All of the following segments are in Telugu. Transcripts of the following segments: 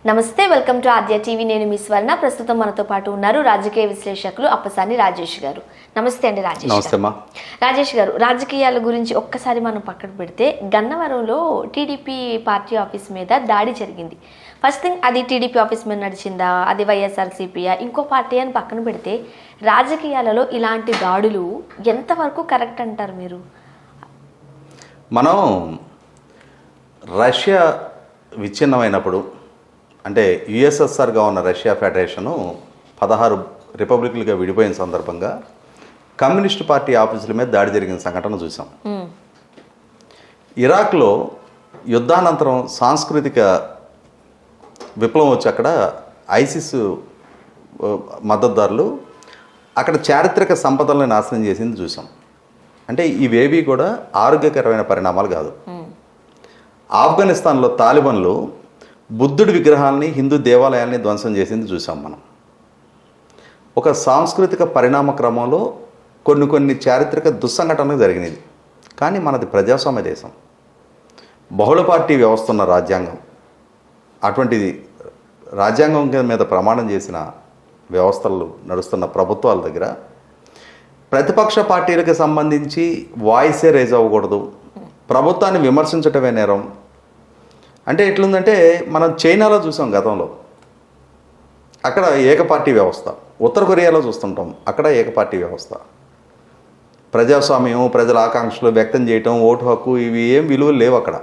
నమస్తే, వెల్కమ్ టు ఆద్య టీవీ. నేను మీ స్వర్ణ. ప్రస్తుతం మనతో పాటు ఉన్నారు రాజకీయ విశ్లేషకులు అప్పసాని రాజేష్ గారు. నమస్తే అండి రాజేష్. నమస్తే. రాజేష్ గారు, రాజకీయాల గురించి ఒక్కసారి మనం పక్కన పెడితే గన్నవరంలో టీడీపీ పార్టీ ఆఫీస్ మీద దాడి జరిగింది. ఫస్ట్ థింగ్, అది టీడీపీ ఆఫీస్ మీద నడిచిందా, అది వైఎస్ఆర్సీపీయా, ఇంకో పార్టీ అని పక్కన పెడితే రాజకీయాలలో ఇలాంటి దాడులు ఎంతవరకు కరెక్ట్ అంటారు మీరు? మనం రష్యా విచ్ఛిన్నమైనప్పుడు, అంటే యుఎస్ఎస్ఆర్గా ఉన్న రష్యా ఫెడరేషను 16 రిపబ్లిక్లుగా విడిపోయిన సందర్భంగా కమ్యూనిస్ట్ పార్టీ ఆఫీసుల మీద దాడి జరిగిన సంఘటన చూసాం. ఇరాక్లో యుద్ధానంతరం సాంస్కృతిక విప్లవం వచ్చి అక్కడ ఐసిస్ మద్దతుదారులు అక్కడ చారిత్రక సంపదలను నాశనం చేసింది చూసాం. అంటే ఇవేవి కూడా ఆరోగ్యకరమైన పరిణామాలు కాదు. ఆఫ్ఘనిస్తాన్లో తాలిబన్లు బుద్ధుడి విగ్రహాలని, హిందూ దేవాలయాల్ని ధ్వంసం చేసింది చూసాం మనం. ఒక సాంస్కృతిక పరిణామ క్రమంలో కొన్ని చారిత్రక దుస్సంఘటనలు జరిగినది. కానీ మనది ప్రజాస్వామ్య దేశం, బహుళ పార్టీ వ్యవస్థ ఉన్న రాజ్యాంగం. అటువంటిది రాజ్యాంగం మీద ప్రమాణం చేసిన వ్యవస్థలు నడుస్తున్న ప్రభుత్వాల దగ్గర ప్రతిపక్ష పార్టీలకు సంబంధించి వాయిసే రేజ్ అవ్వకూడదు, ప్రభుత్వాన్ని విమర్శించటమే నేరం. అంటే ఎట్లుందంటే, మనం చైనాలో చూసాం గతంలో, అక్కడ ఏకపార్టీ వ్యవస్థ. ఉత్తర కొరియాలో చూస్తుంటాం, అక్కడ ఏకపార్టీ వ్యవస్థ. ప్రజాస్వామ్యం, ప్రజల ఆకాంక్షలు వ్యక్తం చేయటం, ఓటు హక్కు, ఇవి ఏం విలువలు లేవు అక్కడ.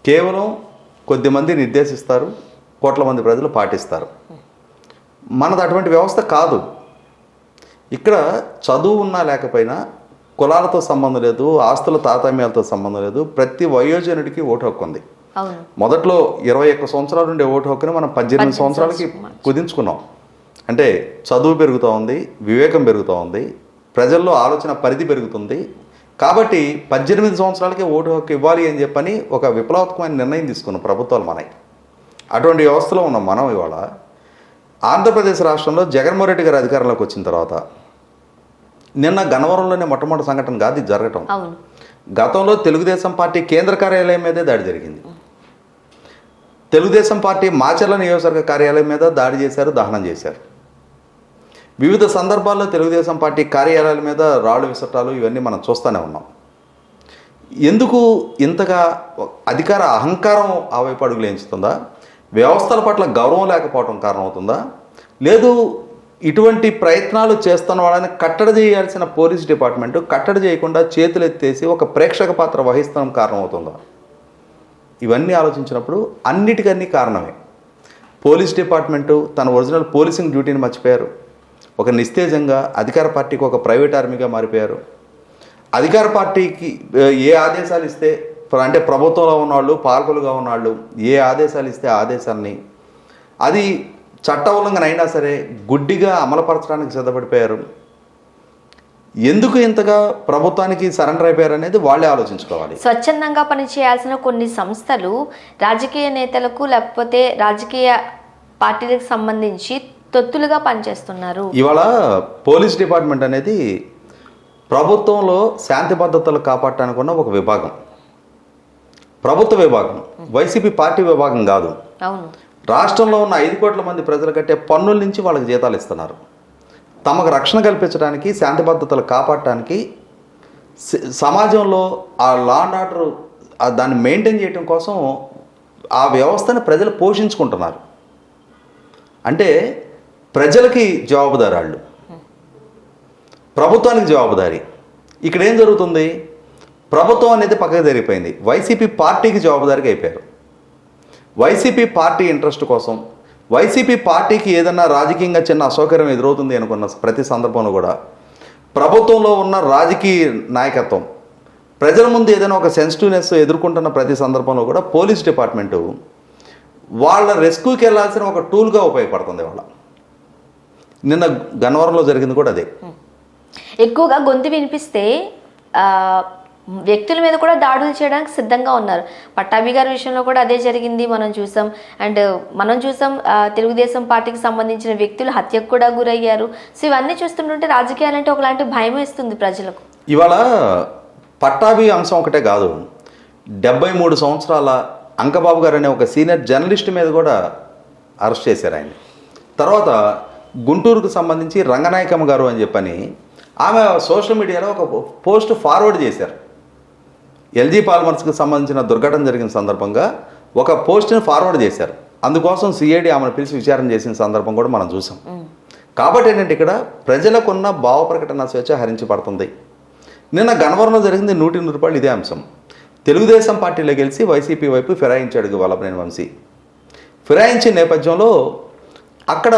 కేవలం కొద్దిమంది నిర్దేశిస్తారు, కోట్ల మంది ప్రజలు పాటిస్తారు. మనది అటువంటి వ్యవస్థ కాదు. ఇక్కడ చదువు ఉన్నా లేకపోయినా, కులాలతో సంబంధం లేదు, ఆస్తుల తాతామ్యాలతో సంబంధం లేదు, ప్రతి వయోజనుడికి ఓటు హక్కు ఉంది. మొదట్లో 21 సంవత్సరాలు ఉండే ఓటు హక్కుని మనం 18 సంవత్సరాలకి కుదించుకున్నాం. అంటే చదువు పెరుగుతూ ఉంది, వివేకం పెరుగుతూ ఉంది, ప్రజల్లో ఆలోచన పరిధి పెరుగుతుంది. కాబట్టి 18 సంవత్సరాలకే ఓటు హక్కు ఇవ్వాలి అని చెప్పని ఒక విప్లవాత్మకమైన నిర్ణయం తీసుకున్నాం ప్రభుత్వాలు మనవి. అటువంటి వ్యవస్థలో ఉన్నాం మనం. ఇవాళ ఆంధ్రప్రదేశ్ రాష్ట్రంలో జగన్మోహన్ రెడ్డి గారు అధికారంలోకి వచ్చిన తర్వాత, నిన్న గన్నవరంలోనే మొట్టమొదటి సంఘటన కాదు ఇది జరగటం. గతంలో తెలుగుదేశం పార్టీ కేంద్ర కార్యాలయం మీదే దాడి జరిగింది. తెలుగుదేశం పార్టీ మాచర్ల నియోజకవర్గ కార్యాలయం మీద దాడి చేశారు, దహనం చేశారు. వివిధ సందర్భాల్లో తెలుగుదేశం పార్టీ కార్యాలయాల మీద రాళ్ళు విసటాలు ఇవన్నీ మనం చూస్తూనే ఉన్నాం. ఎందుకు ఇంతగా అధికార అహంకారం ఆ వైపు అడుగులు ఎంచుతుందా? వ్యవస్థల పట్ల గౌరవం లేకపోవడం కారణమవుతుందా? లేదు, ఇటువంటి ప్రయత్నాలు చేస్తున్న వాళ్ళని కట్టడి చేయాల్సిన పోలీస్ డిపార్ట్మెంటు కట్టడి చేయకుండా చేతులు ఎత్తేసి ఒక ప్రేక్షక పాత్ర వహిస్తాం కారణమవుతుందా? ఇవన్నీ ఆలోచించినప్పుడు అన్నిటికన్నీ కారణమే. పోలీస్ డిపార్ట్మెంటు తన ఒరిజినల్ పోలీసింగ్ డ్యూటీని మర్చిపోయారు. ఒక నిస్తేజంగా అధికార పార్టీకి ఒక ప్రైవేట్ ఆర్మీగా మారిపోయారు. అధికార పార్టీకి ఏ ఆదేశాలు ఇస్తే, అంటే ప్రభుత్వంలో ఉన్నవాళ్ళు, పాలకులుగా ఉన్నవాళ్ళు ఏ ఆదేశాలు ఇస్తే ఆ ఆదేశాలని అది చట్ట ఉల్లంఘన అయినా సరే గుడ్డిగా అమలుపరచడానికి సిద్ధపడిపోయారు. ఎందుకు ఇంతగా ప్రభుత్వానికి సరెండర్ అయిపోయారు అనేది వాళ్ళే ఆలోచించుకోవాలి. స్వచ్ఛందంగా పనిచేయాల్సిన కొన్ని సంస్థలు రాజకీయ నేతలకు లేకపోతే రాజకీయ పార్టీలకు సంబంధించి తొత్తులుగా పనిచేస్తున్నారు. ఇవాళ పోలీస్ డిపార్ట్మెంట్ అనేది ప్రభుత్వంలో శాంతి భద్రతలు కాపాడటానికి ఉన్న ఒక విభాగం, ప్రభుత్వ విభాగం, వైసీపీ పార్టీ విభాగం కాదు. అవును. రాష్ట్రంలో ఉన్న 5 కోట్ల మంది ప్రజలు కట్టే పన్నుల నుంచి వాళ్ళకి జీతాలు ఇస్తున్నారు. తమకు రక్షణ కల్పించడానికి, శాంతి భద్రతలు కాపాడటానికి, సమాజంలో ఆ లా అండ్ ఆర్డర్ దాన్ని మెయింటైన్ చేయడం కోసం ఆ వ్యవస్థను ప్రజలు పోషించుకుంటున్నారు. అంటే ప్రజలకి జవాబుదారి వాళ్ళు, ప్రభుత్వానికి జవాబుదారి. ఇక్కడ ఏం జరుగుతుంది? ప్రభుత్వం అనేది పక్కకు జరిగిపోయింది, వైసీపీ పార్టీకి జవాబుదారికి అయిపోయారు. వైసీపీ పార్టీ ఇంట్రెస్ట్ కోసం, వైసీపీ పార్టీకి ఏదన్నా రాజకీయంగా చిన్న అసౌకర్యం ఎదురవుతుంది అనుకున్న ప్రతి సందర్భంలో కూడా ప్రభుత్వంలో ఉన్న రాజకీయ నాయకత్వం ప్రజల ముందు ఏదైనా ఒక సెన్సిటివ్నెస్ ఎదుర్కొంటున్న ప్రతి సందర్భంలో కూడా పోలీస్ డిపార్ట్మెంటు వాళ్ళ రెస్క్యూకి వెళ్ళాల్సిన ఒక టూల్గా ఉపయోగపడుతుంది. వాళ్ళ నిన్న గన్నవరంలో జరిగింది కూడా అదే. ఎక్కువగా గొంతు వినిపిస్తే వ్యక్తుల మీద కూడా దాడులు చేయడానికి సిద్ధంగా ఉన్నారు. పట్టాభి గారి విషయంలో కూడా అదే జరిగింది, మనం చూసాం. తెలుగుదేశం పార్టీకి సంబంధించిన వ్యక్తులు హత్యకు కూడా గురయ్యారు. సో ఇవన్నీ చూస్తుంటే రాజకీయాలంటే ఒకలాంటి భయం వేస్తుంది ప్రజలకు. ఇవాళ పట్టాభి అంశం ఒకటే కాదు, 73 సంవత్సరాల అంకబాబు గారు అనే ఒక సీనియర్ జర్నలిస్ట్ మీద కూడా అరెస్ట్ చేశారు ఆయన. తర్వాత గుంటూరుకు సంబంధించి రంగనాయకమ్మ గారు అని చెప్పని ఆమె సోషల్ మీడియాలో ఒక పోస్ట్ ఫార్వర్డ్ చేశారు. ఎల్జీ పాలిమర్స్కి సంబంధించిన దుర్ఘటన జరిగిన సందర్భంగా ఒక పోస్ట్ని ఫార్వర్డ్ చేశారు. అందుకోసం సిఐడి ఆమెను పిలిచి విచారణ చేసిన సందర్భం కూడా మనం చూసాం. కాబట్టి ఏంటంటే ఇక్కడ ప్రజలకున్న భావ ప్రకటన స్వేచ్ఛ హరించబడుతుంది. నిన్న గన్నవరంలో జరిగింది 100 రూపాయలు ఇదే అంశం. తెలుగుదేశం పార్టీలో గెలిచి వైసీపీ వైపు ఫిరాయించాడు వల్లభనేని వంశీ. ఫిరాయించిన నేపథ్యంలో అక్కడ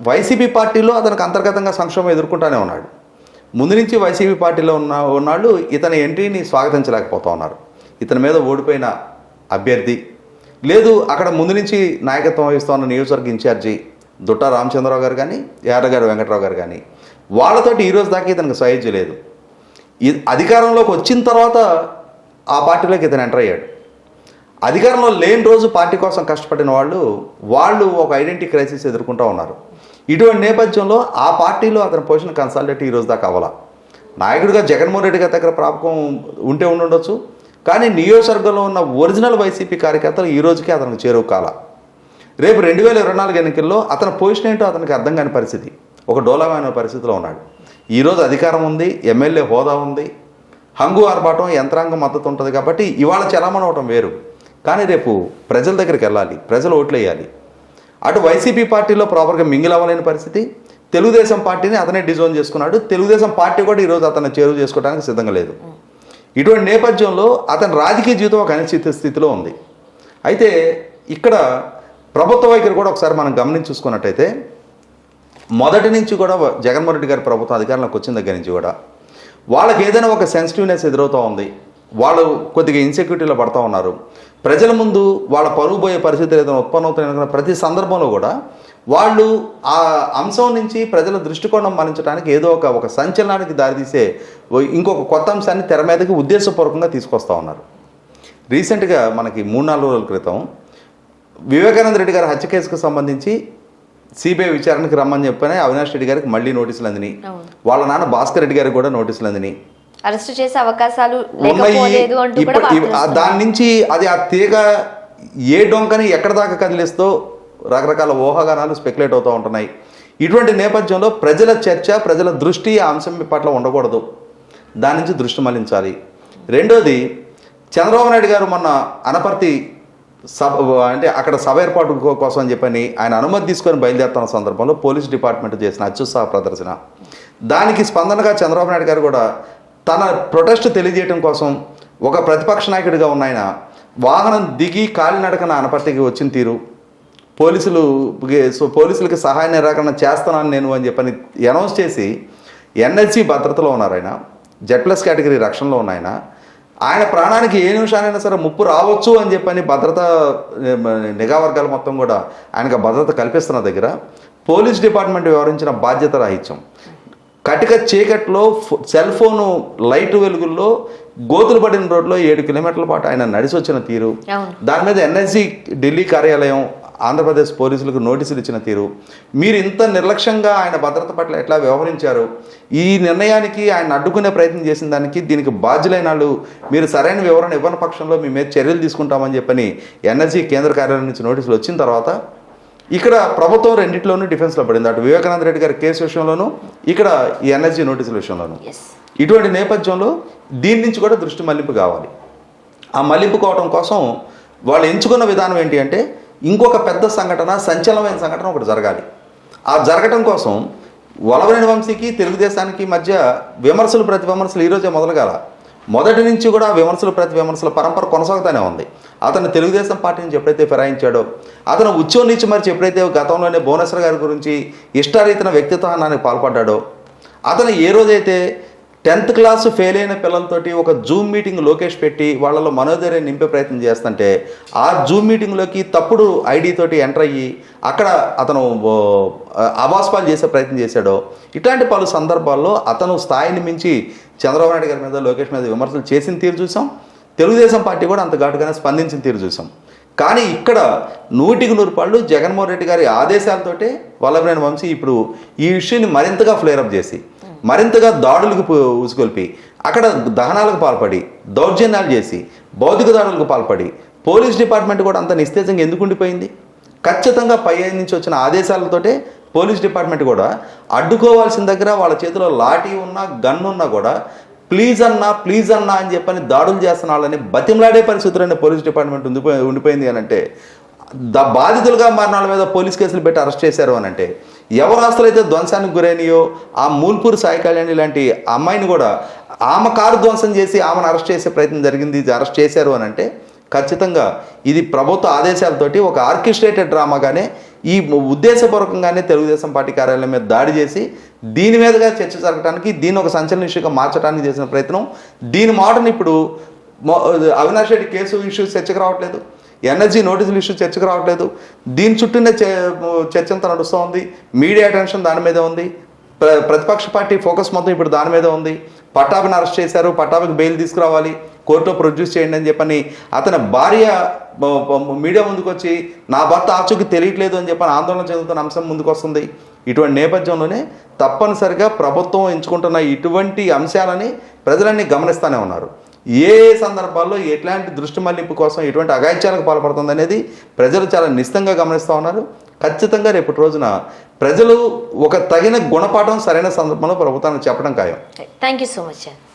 వైసీపీ పార్టీలో అతనికి అంతర్గతంగా సంక్షోభం ఎదుర్కొంటూనే ఉన్నాడు. ముందు నుంచి వైసీపీ పార్టీలో ఉన్నాళ్ళు ఇతని ఎంట్రీని స్వాగతించలేకపోతూ ఉన్నారు. ఇతని మీద ఓడిపోయిన అభ్యర్థి లేదు, అక్కడ ముందు నుంచి నాయకత్వం వహిస్తూ ఉన్న నియోజకవర్గ ఇన్ఛార్జి దుట్టా రామచంద్రరావు గారు కానీ యాదగారి వెంకటరావు గారు కానీ వాళ్ళతోటి ఈరోజు దాకా ఇతనికి సహాయం లేదు. అధికారంలోకి వచ్చిన తర్వాత ఆ పార్టీలోకి ఇతను ఎంటర్ అయ్యాడు. అధికారంలో లేని రోజు పార్టీ కోసం కష్టపడిన వాళ్ళు ఒక ఐడెంటిటీ క్రైసిస్ ఎదుర్కొంటూ ఉన్నారు. ఇటువంటి నేపథ్యంలో ఆ పార్టీలో అతని పొజిషన్ కన్సాలిడేట్ ఈరోజు దాకా అవ్వాల. నాయకుడిగా జగన్మోహన్ రెడ్డి గారి దగ్గర ప్రాపకం ఉంటే ఉండొచ్చు, కానీ నియోజకవర్గంలో ఉన్న ఒరిజినల్ వైసీపీ కార్యకర్తలు ఈ రోజుకి అతనికి చేరువ కాల. రేపు 2024 ఎన్నికల్లో అతని పొజిషన్ ఏంటో అతనికి అర్థం కాని పరిస్థితి, ఒక డోలామైన పరిస్థితిలో ఉన్నాడు. ఈరోజు అధికారం ఉంది, ఎమ్మెల్యే హోదా ఉంది, హంగు ఆర్భాటం యంత్రాంగం మద్దతు ఉంటుంది. కాబట్టి ఇవాళ చలామణి అవటం వేరు, కానీ రేపు ప్రజల దగ్గరికి వెళ్ళాలి, ప్రజలు ఓట్లు వేయాలి. అటు వైసీపీ పార్టీలో ప్రాపర్గా మింగిల్ అవ్వలేని పరిస్థితి, తెలుగుదేశం పార్టీని అతనే డిజోన్ చేసుకున్నాడు. తెలుగుదేశం పార్టీ కూడా ఈరోజు అతన్ని చేరువ చేసుకోవడానికి సిద్ధంగా లేదు. ఇటువంటి నేపథ్యంలో అతని రాజకీయ జీవితం ఒక అనిశ్చిత స్థితిలో ఉంది. అయితే ఇక్కడ ప్రభుత్వ వైఖరి కూడా ఒకసారి మనం గమనించి చూసుకున్నట్టయితే మొదటి నుంచి కూడా జగన్మోహన్ రెడ్డి గారి ప్రభుత్వం అధికారంలోకి వచ్చిన దగ్గర నుంచి కూడా వాళ్ళకి ఏదైనా ఒక సెన్సిటివ్నెస్ ఎదురవుతూ ఉంది. వాళ్ళు కొద్దిగా ఇన్సెక్యూరిటీలో పడుతూ ఉన్నారు. ప్రజల ముందు వాళ్ళ పరుగు పోయే పరిస్థితులు ఏదైనా ఉత్పన్నవుతున్నాయి ప్రతి సందర్భంలో కూడా వాళ్ళు ఆ అంశం నుంచి ప్రజల దృష్టికోణం మరించడానికి ఏదో ఒక సంచలనానికి దారితీసే ఇంకొక కొత్త అంశాన్ని తెర మీదకి ఉద్దేశపూర్వకంగా తీసుకొస్తూ ఉన్నారు. రీసెంట్గా మనకి 3-4 రోజుల క్రితం వివేకానంద రెడ్డి గారి హత్య కేసుకు సంబంధించి సిబిఐ విచారణకు రమ్మని చెప్పని అవినాష్ రెడ్డి గారికి మళ్ళీ నోటీసులు అందినాయి. వాళ్ళ నాన్న భాస్కర్ రెడ్డి గారికి కూడా నోటీసులు అందినాయి. అరెస్ట్ చేసే అవకాశాలు దాని నుంచి అది ఆ తీగ ఏ డొంకని ఎక్కడ దాకా కదిలిస్తో రకరకాల ఊహాగానాలు స్పెక్యులేట్ అవుతూ ఉంటున్నాయి. ఇటువంటి నేపథ్యంలో ప్రజల చర్చ, ప్రజల దృష్టి ఆ అంశం పట్ల ఉండకూడదు, దాని నుంచి దృష్టి మళ్లించాలి. రెండోది, చంద్రబాబు నాయుడు గారు మొన్న అనపర్తి అంటే అక్కడ సభ ఏర్పాటు కోసం అని చెప్పని ఆయన అనుమతి తీసుకొని బయలుదేరుతున్న సందర్భంలో పోలీస్ డిపార్ట్మెంట్ చేసిన అత్యుత్సాహ ప్రదర్శన, దానికి స్పందనగా చంద్రబాబు నాయుడు గారు కూడా తన ప్రొటెస్ట్ తెలియజేయడం కోసం ఒక ప్రతిపక్ష నాయకుడిగా ఉన్న ఆయన వాహనం దిగి కాలినడకన అనపర్తికి వచ్చిన తీరు, పోలీసులకి సహాయ నిరాకరణ చేస్తున్నాను నేను అని చెప్పని అనౌన్స్ చేసి ఎన్ఎస్జీ భద్రతలో ఉన్నారు. ఆయన Z+ కేటగిరీ రక్షణలో ఉన్న ఆయన ప్రాణానికి ఏ నిమిషానైనా సరే ముప్పు రావచ్చు అని చెప్పని భద్రత నిఘా వర్గాలు మొత్తం కూడా ఆయనకు భద్రత కల్పిస్తున్న దగ్గర పోలీస్ డిపార్ట్మెంట్ వ్యవహరించిన బాధ్యత రాహిత్యం. కటిక చీకట్లో సెల్ ఫోను లైట్ వెలుగుల్లో గోతులు పడిన రోడ్లో 7 కిలోమీటర్ల పాటు ఆయన నడిచి వచ్చిన తీరు, దాని మీద ఎన్ఎస్జీ ఢిల్లీ కార్యాలయం ఆంధ్రప్రదేశ్ పోలీసులకు నోటీసులు ఇచ్చిన తీరు, మీరు ఇంత నిర్లక్ష్యంగా ఆయన భద్రత పట్ల ఎట్లా వ్యవహరించారు, ఈ నిర్ణయానికి ఆయన అడ్డుకునే ప్రయత్నం చేసిన దీనికి బాధ్యులైన వాళ్ళు మీరు సరైన వివరణ ఇవ్వని పక్షంలో మీ మీద చర్యలు తీసుకుంటామని చెప్పని ఎన్ఎస్జీ కేంద్ర కార్యాలయం నుంచి నోటీసులు వచ్చిన తర్వాత ఇక్కడ ప్రభుత్వం రెండింటిలోనూ డిఫెన్స్లో పడింది. అటు వివేకానంద రెడ్డి గారి కేసు విషయంలోనూ, ఇక్కడ ఈ ఎన్ఎస్జీ నోటీసుల విషయంలోనూ. ఇటువంటి నేపథ్యంలో దీని నుంచి కూడా దృష్టి మళ్లింపు కావాలి. ఆ మళ్లింపు కావడం కోసం వాళ్ళు ఎంచుకున్న విధానం ఏంటి అంటే ఇంకొక పెద్ద సంఘటన, సంచలనమైన సంఘటన ఒకటి జరగాలి. ఆ జరగటం కోసం వల్లభనేని వంశీకి తెలుగుదేశానికి మధ్య విమర్శలు ప్రతి విమర్శలు ఈరోజే మొదలుగాల. మొదటి నుంచి కూడా విమర్శలు ప్రతి విమర్శల పరంపర కొనసాగుతూనే ఉంది. అతను తెలుగుదేశం పార్టీ నుంచి ఎప్పుడైతే ఫిరాయించాడో, అతను ఉద్యోగం నుంచి మరిచి ఎప్పుడైతే గతంలోనే భువనేశ్వర్ గారి గురించి ఇష్టారీతన వ్యక్తిత్వానికి పాల్పడ్డాడో, అతను ఏ రోజైతే 10th క్లాస్ ఫెయిల్ అయిన పిల్లలతోటి ఒక జూమ్ మీటింగ్ లోకేష్ పెట్టి వాళ్ళలో మనోధైర్యం నింపే ప్రయత్నం చేస్తుంటే ఆ జూమ్ మీటింగ్లోకి తప్పుడు ఐడి తోటి ఎంటర్ అయ్యి అక్కడ అతను అవాస్పాలు చేసే ప్రయత్నం చేశాడో, ఇట్లాంటి పలు సందర్భాల్లో అతను స్థాయిని మించి చంద్రబాబు నాయుడు గారి మీద, లోకేష్ మీద విమర్శలు చేసిన తీరు చూసాం. తెలుగుదేశం పార్టీ కూడా అంత ఘాటుగానే స్పందించిన తీరు చూసాం. కానీ ఇక్కడ 100% జగన్మోహన్ రెడ్డి గారి ఆదేశాలతోటే వల్లభనేని వంశీ ఇప్పుడు ఈ విషయాన్ని మరింతగా ఫ్లేరప్ చేసి మరింతగా దాడులకు ఉసుకొల్పి అక్కడ దహనాలకు పాల్పడి దౌర్జన్యాలు చేసి భౌతిక దాడులకు పాల్పడి పోలీస్ డిపార్ట్మెంట్ కూడా అంత నిస్తేజంగా ఎందుకు ఉండిపోయింది? ఖచ్చితంగా పై నుంచి వచ్చిన ఆదేశాలతోటే పోలీస్ డిపార్ట్మెంట్ కూడా అడ్డుకోవాల్సిన దగ్గర వాళ్ళ చేతిలో లాఠీ ఉన్నా గన్ను ఉన్నా కూడా ప్లీజ్ అన్నా అని చెప్పని దాడులు చేస్తున్న వాళ్ళని బతిమలాడే పరిస్థితుల్లోనే పోలీస్ డిపార్ట్మెంట్ ఉండిపోయింది అని అంటే బాధితులుగా మారిన వాళ్ళ మీద పోలీస్ కేసులు పెట్టి అరెస్ట్ చేశారు అని అంటే ఎవరు ఆస్తులు అయితే ధ్వంసానికి గురైనయో ఆ మూల్పూర్ సాయి కళ్యాణి లాంటి అమ్మాయిని కూడా ఆమె కారు ధ్వంసం చేసి ఆమెను అరెస్ట్ చేసే ప్రయత్నం జరిగింది, అరెస్ట్ చేశారు అని అంటే ఖచ్చితంగా ఇది ప్రభుత్వ ఆదేశాలతోటి ఒక ఆర్కెస్ట్రేటెడ్ డ్రామాగానే ఈ ఉద్దేశపూర్వకంగానే తెలుగుదేశం పార్టీ కార్యాలయం మీద దాడి చేసి దీని మీదుగా చర్చ జరగడానికి దీన్ని ఒక సంచలన ఇష్యూగా మార్చడానికి చేసిన ప్రయత్నం. దీని మాటను ఇప్పుడు అవినాష్ రెడ్డి కేసు ఇష్యూ చర్చకు రావట్లేదు, ఎన్ఎస్జీ నోటీసులు ఇష్యూ చర్చకు రావట్లేదు. దీని చుట్టూనే చర్చ అంతా నడుస్తూ ఉంది. మీడియా అటెన్షన్ దాని మీద ఉంది. ప్రతిపక్ష పార్టీ ఫోకస్ మొత్తం ఇప్పుడు దాని మీద ఉంది. పట్టాభిని అరెస్ట్ చేశారు, పట్టాభికి బెయిల్ తీసుకురావాలి, కోర్టులో ప్రొడ్యూస్ చేయండి అని చెప్పని అతని భార్య మీడియా ముందుకు వచ్చి నా భర్త ఆచూకీ తెలియట్లేదు అని చెప్పని ఆందోళన చెందుతున్న అంశం ముందుకు వస్తుంది. ఇటువంటి నేపథ్యంలోనే తప్పనిసరిగా ప్రభుత్వం ఎంచుకుంటున్న ఇటువంటి అంశాలని ప్రజలన్నీ గమనిస్తూనే ఉన్నారు. ఏ సందర్భాల్లో ఎట్లాంటి దృష్టి మళ్లింపు కోసం ఎటువంటి అఘాయిత్యాలకు పాల్పడుతుంది అనేది ప్రజలు చాలా నిశ్చితంగా గమనిస్తూ ఉన్నారు. ఖచ్చితంగా రేపటి రోజున ప్రజలు ఒక తగిన గుణపాఠం సరైన సందర్భంలో ప్రభుత్వానికి చెప్పడం ఖాయం. Thank you so much.